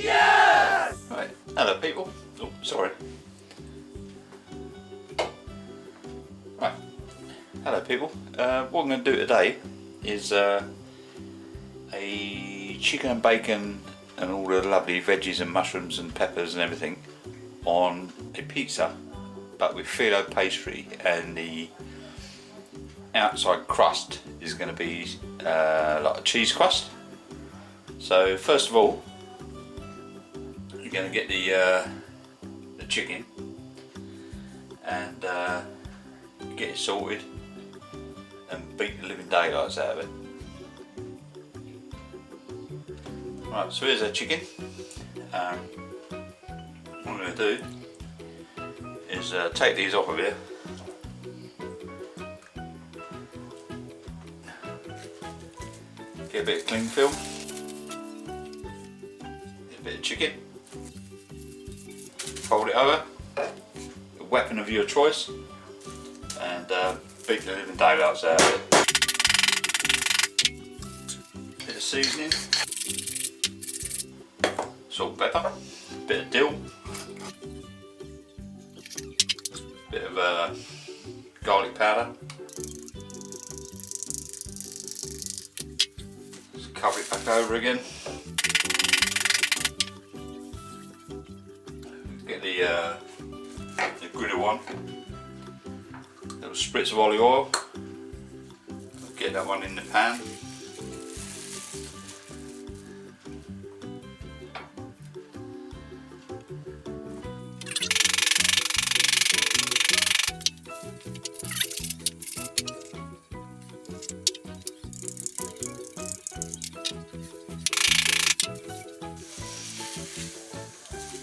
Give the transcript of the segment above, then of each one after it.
Yes! Right, hello people. Oh, sorry. Right, hello people. What I'm going to do today is a chicken and bacon and all the lovely veggies and mushrooms and peppers and everything on a pizza, but with Filo pastry, and the outside crust is going to be like a cheese crust. So first of all, you're going to get the chicken and get it salted and beat the living daylights out of it. Right, so here's our chicken. What I'm going to do is take these off of here. Get a bit of cling film. Get a bit of chicken. Fold it over. A weapon of your choice. And beat the living daylights out of it. Bit of seasoning. Salt, pepper. Bit of dill. Bit of garlic powder. Just cover it back over again. Get the griddle on. Little spritz of olive oil. Get that one in the pan.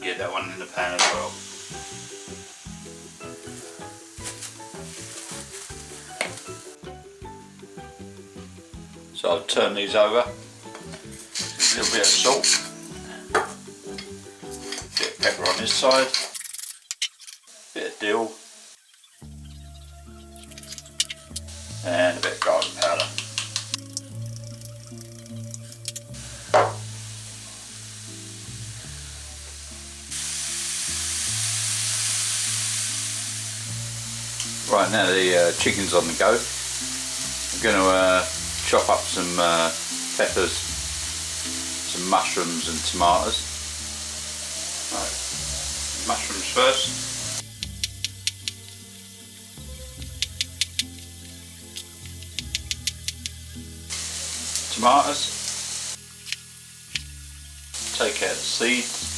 Get that one in the pan as well. So I'll turn these over. A little bit of salt. Bit of pepper on this side. Bit of dill. And a bit of garlic powder. Right, now the chicken's on the go. I'm going to chop up some peppers, some mushrooms and tomatoes. Right, mushrooms first. Tomatoes. Take out the seeds.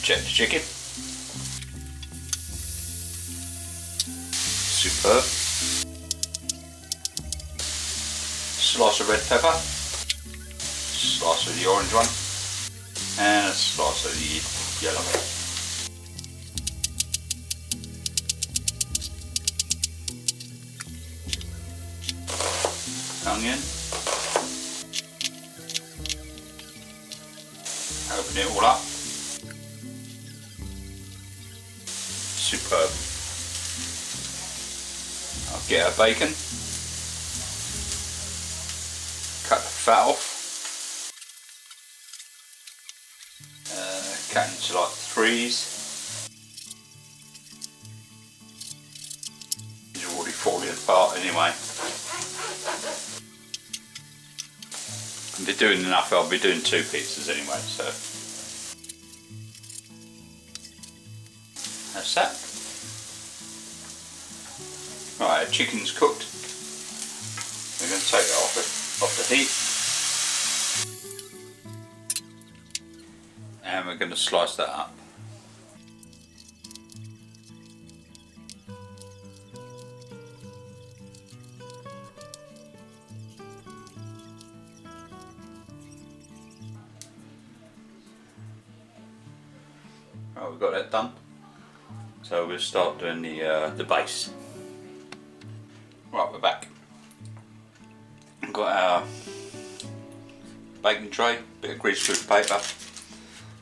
Check the chicken. Superb. Slice of red pepper. Slice of the orange one. And a slice of the yellow one. Onion. Open it all up. Superb. I'll get our bacon, cut the fat off, cut into like threes. These are already falling apart anyway. If they're doing enough, I'll be doing 2 pizzas anyway, so that's that. Right, our chicken's cooked. We're going to take it off the heat. And we're going to slice that up. Right, we've got that done. So we'll start doing the base. Right, we're back. We've got our baking tray, bit of greaseproof paper,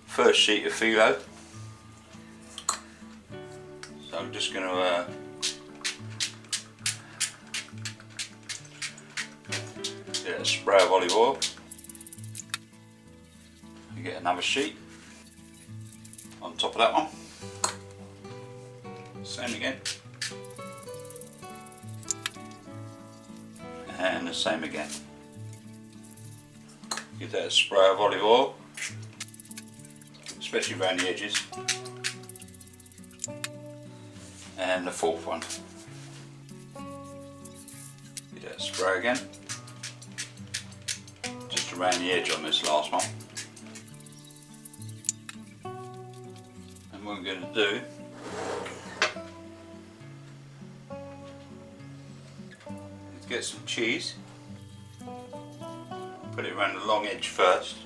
first sheet of Filo, just going to get a spray of olive oil. You get another sheet on top of that one. Same again. And the same again. Give that a spray of olive oil, especially around the edges. And the fourth one. Give that a spray again. Just around the edge on this last one. And what I'm going to do is get some cheese. Put it around the long edge first.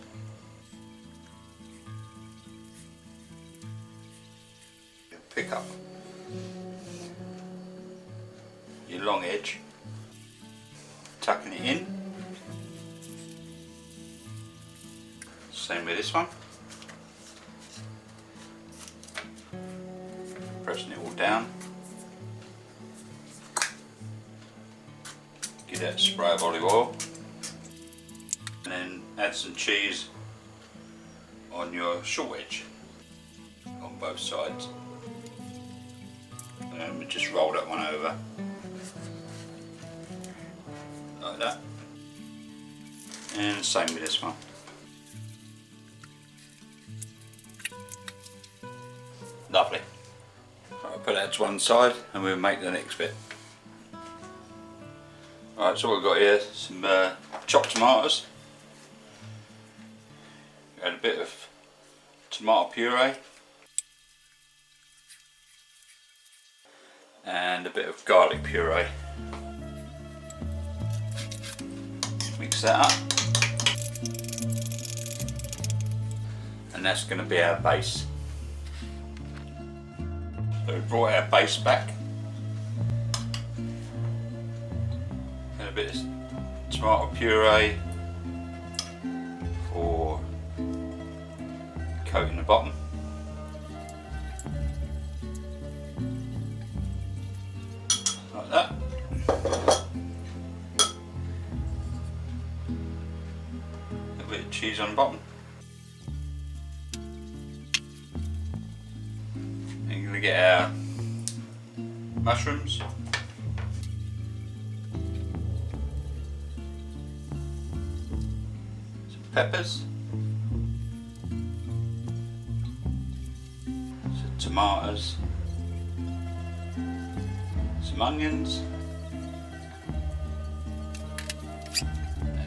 Pick up your long edge, tucking it in. Same with this one. Pressing it all down. Give that a spray of olive oil. And then add some cheese on your short edge on both sides. And we just roll that one over like that. And same with this one. Lovely. I'll put that to one side and we'll make the next bit. Alright, so what we've got here, some chopped tomatoes. Add a bit of tomato puree and a bit of garlic puree. Mix that up, and that's going to be our base. So we brought our base back, and a bit of tomato puree for coating the bottom. Like that. A bit of cheese on the bottom. And you're going to get our mushrooms. Some peppers. Tomatoes, some onions,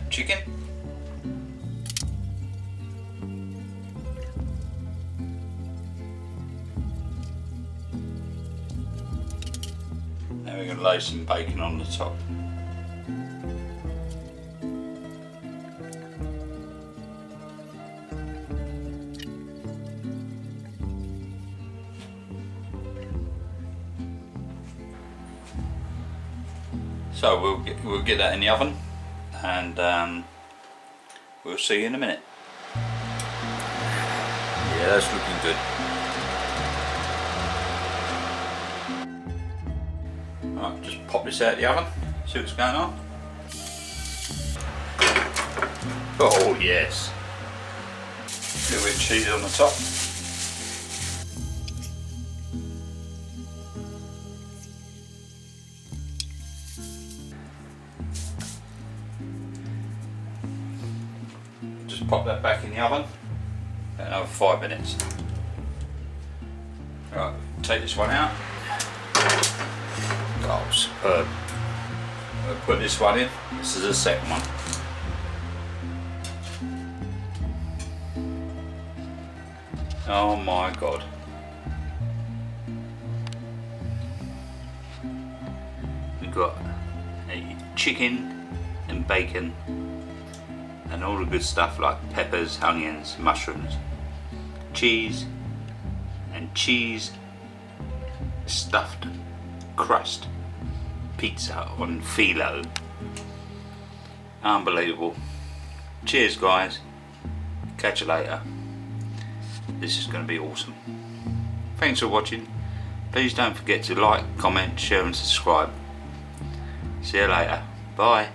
chicken, now we're going to lay some bacon on the top. So we'll get that in the oven, and we'll see you in a minute. Yeah, that's looking good. Alright, just pop this out of the oven, see what's going on. Oh yes, a little bit of cheese on the top. Pop that back in the oven, another 5 minutes. Right, take this one out. Oh, superb. I'll put this one in. This is the second one. Oh my god. We've got a chicken and bacon and all the good stuff like peppers, onions, mushrooms, cheese, and cheese stuffed crust pizza on Filo. Unbelievable. Cheers guys, catch you later. This is going to be awesome. Thanks for watching. Please don't forget to like, comment, share and subscribe. See you later. Bye.